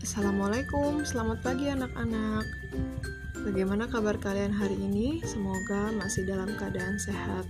Assalamualaikum, selamat pagi anak-anak. Bagaimana kabar kalian hari ini? Semoga masih dalam keadaan sehat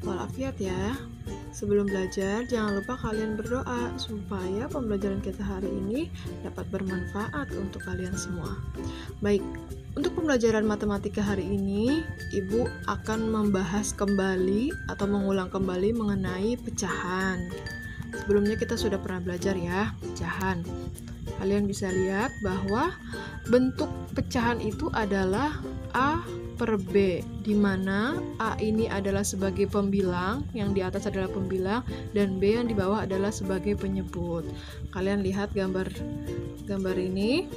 walafiat ya. Sebelum belajar, jangan lupa kalian berdoa supaya pembelajaran kita hari ini dapat bermanfaat untuk kalian semua. Baik, untuk pembelajaran matematika hari ini, Ibu akan membahas kembali atau mengulang kembali mengenai pecahan. Sebelumnya kita sudah pernah belajar ya, pecahan. Kalian bisa lihat bahwa bentuk pecahan itu adalah A per B, di mana A ini adalah sebagai pembilang, yang di atas adalah pembilang, dan B yang di bawah adalah sebagai penyebut. Kalian lihat gambar ini.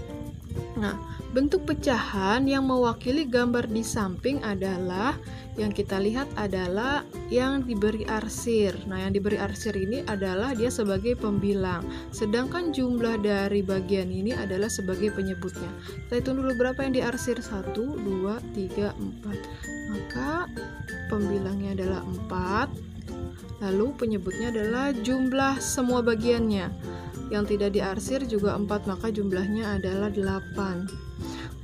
Nah, bentuk pecahan yang mewakili gambar di samping adalah yang kita lihat adalah yang diberi arsir. Nah, yang diberi arsir ini adalah dia sebagai pembilang, sedangkan jumlah dari bagian ini adalah sebagai penyebutnya. Kita hitung dulu berapa yang diarsir, 1, 2, 3, 4. Maka pembilangnya adalah 4, lalu penyebutnya adalah jumlah semua bagiannya. Yang tidak diarsir juga 4, maka jumlahnya adalah 8.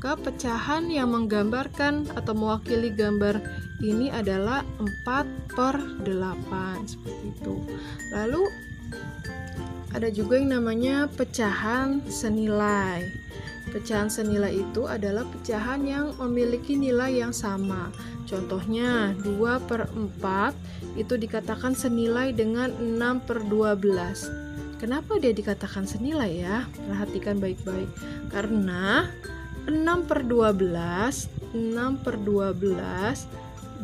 Maka pecahan yang menggambarkan atau mewakili gambar ini adalah 4 per 8, seperti itu. Lalu ada juga yang namanya pecahan senilai. Pecahan senilai itu adalah pecahan yang memiliki nilai yang sama. Contohnya 2 per 4 itu dikatakan senilai dengan 6 per 12. Kenapa dia dikatakan senilai ya? Perhatikan baik-baik. Karena 6 per 12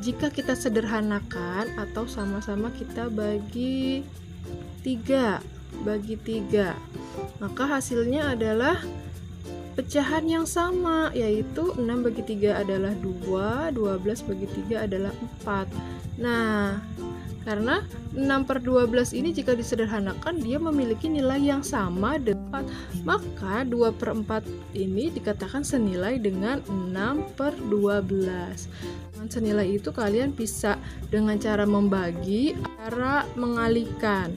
jika kita sederhanakan atau sama-sama kita bagi 3, maka hasilnya adalah pecahan yang sama, yaitu 6 bagi 3 adalah 2, 12 bagi 3 adalah 4. Nah, karena 6 per 12 ini jika disederhanakan dia memiliki nilai yang sama dengan 4, maka 2 per 4 ini dikatakan senilai dengan 6 per 12. Dengan senilai itu kalian bisa dengan cara membagi, cara mengalihkan.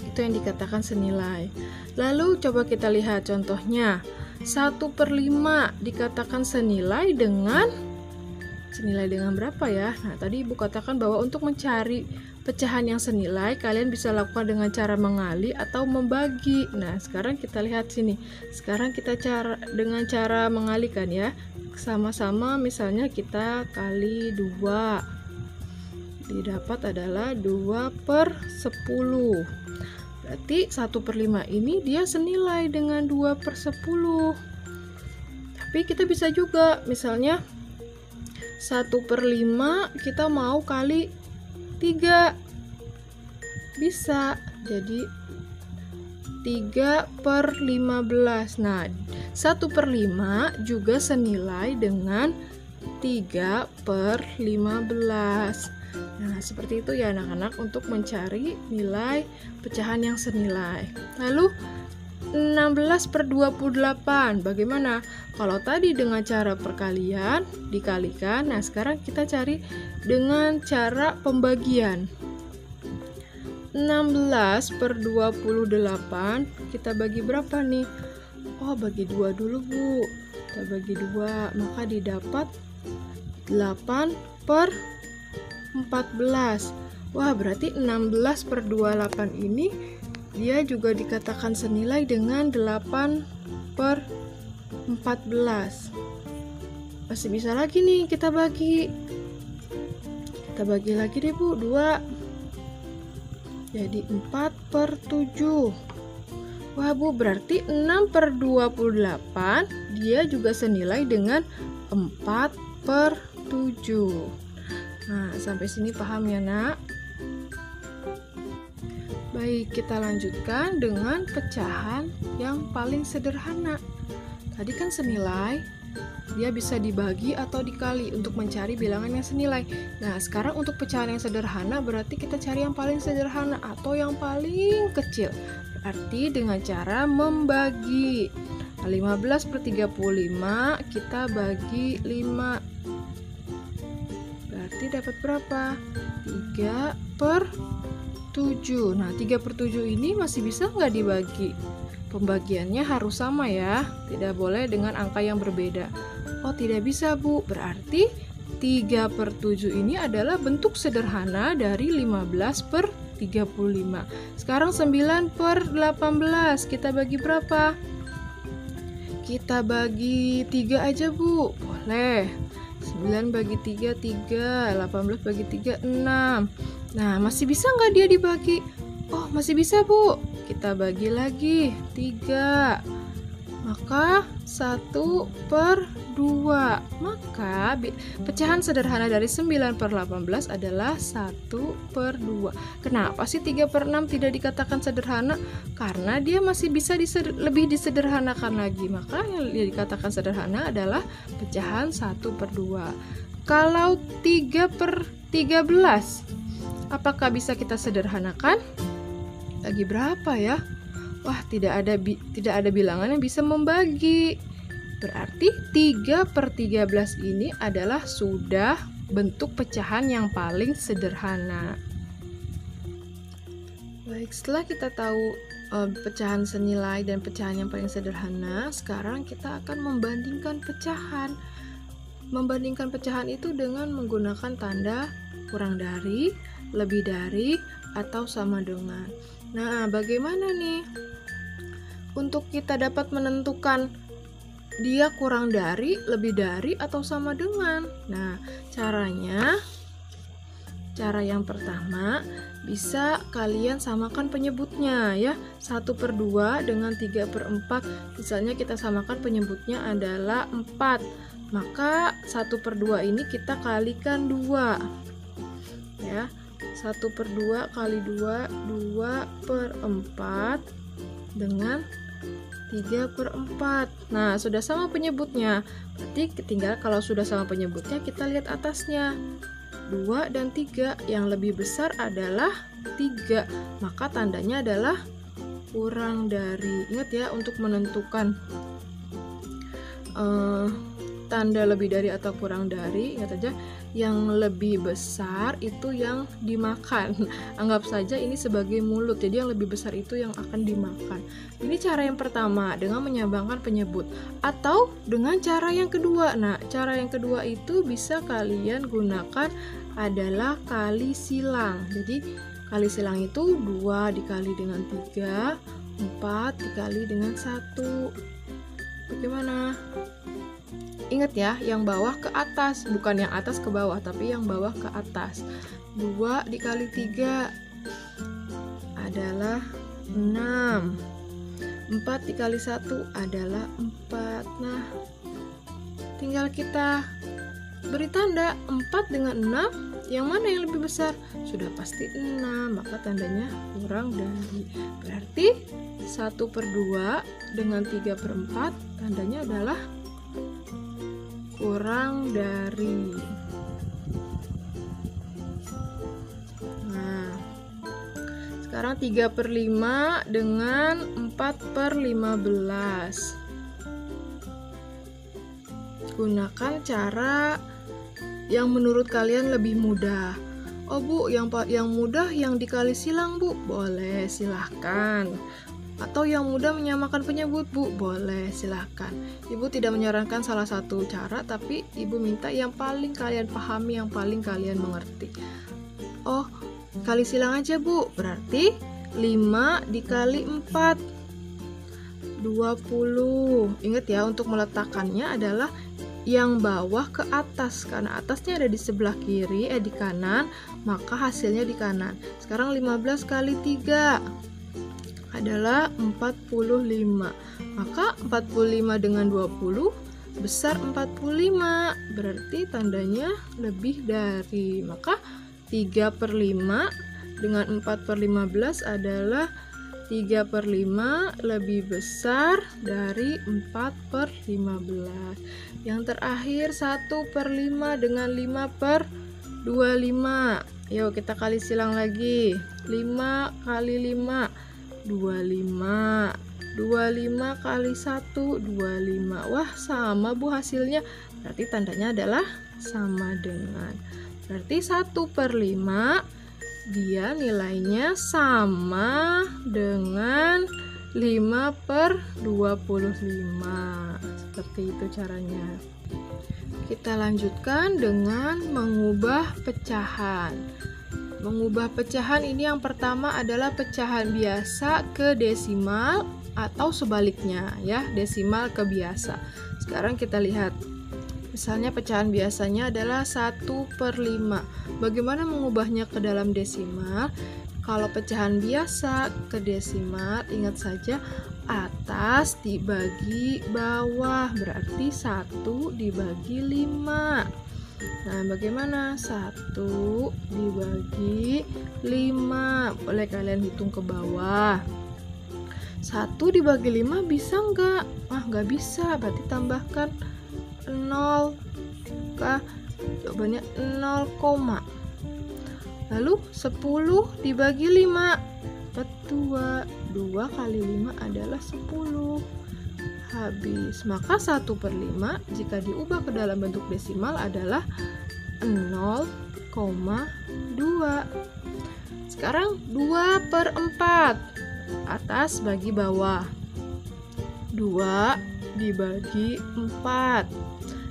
Itu yang dikatakan senilai. Lalu coba kita lihat contohnya. 1 per 5 dikatakan senilai dengan berapa ya? Nah, tadi Ibu katakan bahwa untuk mencari pecahan yang senilai, kalian bisa lakukan dengan cara mengalih atau membagi. Nah, sekarang kita lihat sini. Sekarang kita dengan cara mengalihkan ya. Sama-sama misalnya kita kali 2. Didapat adalah 2 per 10. Berarti 1 per 5 ini dia senilai dengan 2 per 10. Tapi kita bisa juga misalnya 1 per 5 kita mau kali 3, bisa jadi 3 per 15. Nah, 1 per 5 juga senilai dengan 3 per 15. Nah, seperti itu ya anak-anak untuk mencari nilai pecahan yang senilai. Lalu 16 per 28, bagaimana? Kalau tadi dengan cara perkalian dikalikan, nah sekarang kita cari dengan cara pembagian. 16 per 28 kita bagi berapa nih? Oh, bagi 2 dulu Bu. Kita bagi 2, maka didapat 8 per 14. Wah, berarti 16 per 28 ini dia juga dikatakan senilai dengan 8 per 14. Masih bisa lagi nih kita bagi. Kita bagi lagi deh Bu, 2. Jadi 4 per 7. Wah Bu, berarti 6 per 28 dia juga senilai dengan 4 per 7. Nah, sampai sini paham ya nak? Baik, kita lanjutkan dengan pecahan yang paling sederhana. Tadi kan senilai, dia bisa dibagi atau dikali untuk mencari bilangan yang senilai. Nah, sekarang untuk pecahan yang sederhana berarti kita cari yang paling sederhana atau yang paling kecil. Berarti dengan cara membagi. 15 per 35 kita bagi 5. Berarti dapat berapa? 3 per 7. Nah, 3/7 ini masih bisa nggak dibagi? Pembagiannya harus sama ya, tidak boleh dengan angka yang berbeda. Oh, tidak bisa Bu, berarti 3/7 ini adalah bentuk sederhana dari 15/35. Sekarang 9/18, kita bagi berapa? Kita bagi 3 aja Bu, boleh. 9 bagi 3, 3, 18 bagi 3, 6. Nah, masih bisa nggak dia dibagi? Oh, masih bisa Bu. Kita bagi lagi 3. Maka 1/2. Maka pecahan sederhana dari 9/18 adalah 1/2. Kenapa sih 3/6 tidak dikatakan sederhana? Karena dia masih bisa lebih disederhanakan lagi. Maka yang dikatakan sederhana adalah pecahan 1/2. Kalau 3/13, apakah bisa kita sederhanakan? Bagi berapa ya? Wah, tidak ada bilangan yang bisa membagi. Berarti 3/13 ini adalah sudah bentuk pecahan yang paling sederhana. Baik, setelah kita tahu pecahan senilai dan pecahan yang paling sederhana, sekarang kita akan membandingkan pecahan. Membandingkan pecahan itu dengan menggunakan tanda kurang dari, lebih dari, atau sama dengan. Nah, bagaimana nih untuk kita dapat menentukan dia kurang dari, lebih dari, atau sama dengan? Nah, cara yang pertama, bisa kalian samakan penyebutnya ya. 1/2 dengan 3/4. Misalnya kita samakan penyebutnya adalah 4. Maka 1/2 ini kita kalikan 2. Ya. 1/2 kali 2, 2/4 dengan 3/4. Nah, sudah sama penyebutnya. Berarti tinggal kalau sudah sama penyebutnya, kita lihat atasnya. 2 dan 3, yang lebih besar adalah 3. Maka tandanya adalah kurang dari. Ingat ya, untuk menentukan tanda lebih dari atau kurang dari, ingat aja yang lebih besar itu yang dimakan. Anggap saja ini sebagai mulut, jadi yang lebih besar itu yang akan dimakan. Ini cara yang pertama dengan menyambangkan penyebut, atau dengan cara yang kedua. Nah, cara yang kedua itu bisa kalian gunakan adalah kali silang. Jadi kali silang itu 2 dikali dengan 3, 4 dikali dengan 1. Bagaimana? Ingat ya, yang bawah ke atas, bukan yang atas ke bawah, tapi yang bawah ke atas. 2 dikali 3 adalah 6. 4 dikali 1 adalah 4. Nah, tinggal kita beri tanda 4 dengan 6, yang mana yang lebih besar? Sudah pasti 6, maka tandanya kurang dari. Berarti 1/2 dengan 3/4 tandanya adalah kurang dari. Nah, sekarang 3/5 dengan 4/15. Gunakan cara yang menurut kalian lebih mudah. Oh Bu, yang mudah yang dikali silang Bu, boleh, silahkan. Atau yang mudah menyamakan penyebut Bu, boleh, silahkan. Ibu tidak menyarankan salah satu cara, tapi Ibu minta yang paling kalian pahami, yang paling kalian mengerti. Oh, kali silang aja Bu, berarti 5 dikali 4 20. Ingat ya, untuk meletakkannya adalah yang bawah ke atas, karena atasnya ada di sebelah kiri, di kanan, maka hasilnya di kanan. Sekarang 15 kali 3 adalah 45. Maka 45 dengan 20 besar 45, berarti tandanya lebih dari. Maka 3/5 dengan 4/15 adalah 3/5 lebih besar dari 4/15. Yang terakhir 1/5 dengan 5/25. Yuk kita kali silang lagi. 5 kali 5 25. 25 kali 1 25. Wah, sama Bu hasilnya. Berarti tandanya adalah sama dengan. Berarti 1/5 dia nilainya sama dengan 5/25. Seperti itu caranya. Kita lanjutkan dengan mengubah pecahan. Mengubah pecahan ini yang pertama adalah pecahan biasa ke desimal atau sebaliknya ya, desimal ke biasa. Sekarang kita lihat. Misalnya pecahan biasanya adalah 1/5. Bagaimana mengubahnya ke dalam desimal? Kalau pecahan biasa ke desimal, ingat saja atas dibagi bawah, berarti 1 dibagi 5. Nah, bagaimana? 1 dibagi 5. Boleh kalian hitung ke bawah. 1 dibagi 5 bisa nggak? Nggak bisa, berarti tambahkan 0. Jawabannya 0, lalu 10 dibagi 5 dapat 2 kali 5 adalah 10. Habis, maka 1/5 jika diubah ke dalam bentuk desimal adalah 0,2. Sekarang 2/4, atas bagi bawah. 2 dibagi 4.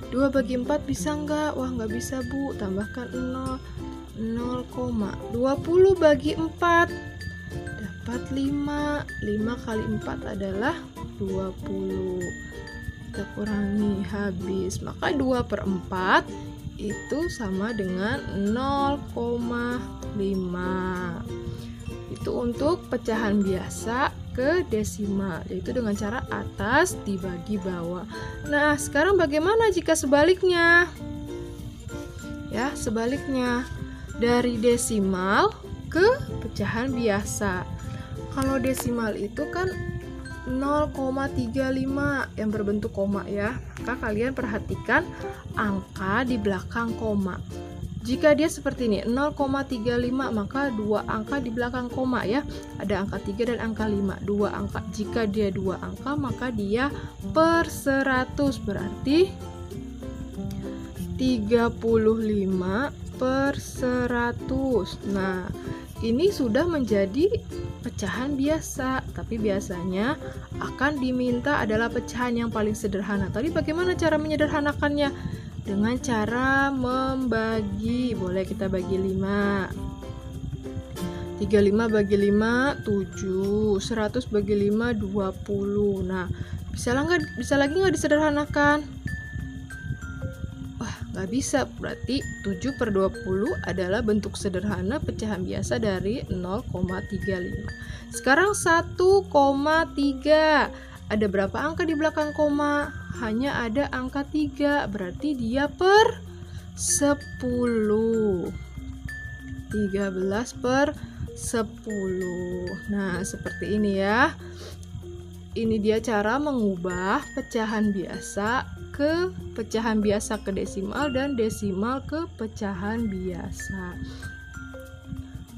2 bagi 4 bisa nggak? Nggak bisa, Bu. Tambahkan 0. 20 bagi 4 dapat 5. 5 kali 4 adalah 20. Kita kurangi, habis. Maka 2/4 itu sama dengan 0,5. Itu untuk pecahan biasa ke desimal, yaitu dengan cara atas dibagi bawah. Nah, sekarang bagaimana jika sebaliknya? Ya, sebaliknya dari desimal ke pecahan biasa. Kalau desimal itu kan 0,35 yang berbentuk koma ya. Maka kalian perhatikan angka di belakang koma. Jika dia seperti ini, 0,35, maka 2 angka di belakang koma ya. Ada angka 3 dan angka 5. 2 angka. Jika dia 2 angka, maka dia per 100. Berarti 35/100. Nah, ini sudah menjadi pecahan biasa. Tapi biasanya akan diminta adalah pecahan yang paling sederhana. Tadi bagaimana cara menyederhanakannya? Dengan cara membagi. Boleh kita bagi 5. 35 bagi 5, 7. 100 bagi 5, 20. Nah, bisa lagi nggak disederhanakan? Nggak bisa. Berarti 7/20 adalah bentuk sederhana pecahan biasa dari 0,35. Sekarang 1,3. Ada berapa angka di belakang koma? Hanya ada angka 3, berarti dia per 10. 13/10. Nah, seperti ini ya. Ini dia cara mengubah pecahan biasa ke desimal dan desimal ke pecahan biasa.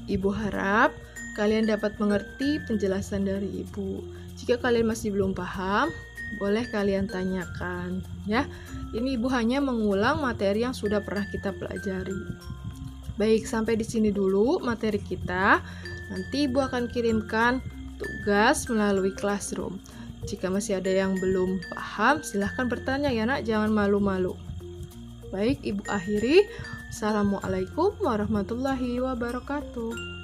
Ibu harap kalian dapat mengerti penjelasan dari Ibu. Jika kalian masih belum paham, boleh kalian tanyakan ya. Ini Ibu hanya mengulang materi yang sudah pernah kita pelajari. Baik, sampai di sini dulu materi kita. Nanti Ibu akan kirimkan tugas melalui Classroom. Jika masih ada yang belum paham, silahkan bertanya ya nak, jangan malu-malu. Baik, Ibu akhiri. Assalamualaikum warahmatullahi wabarakatuh.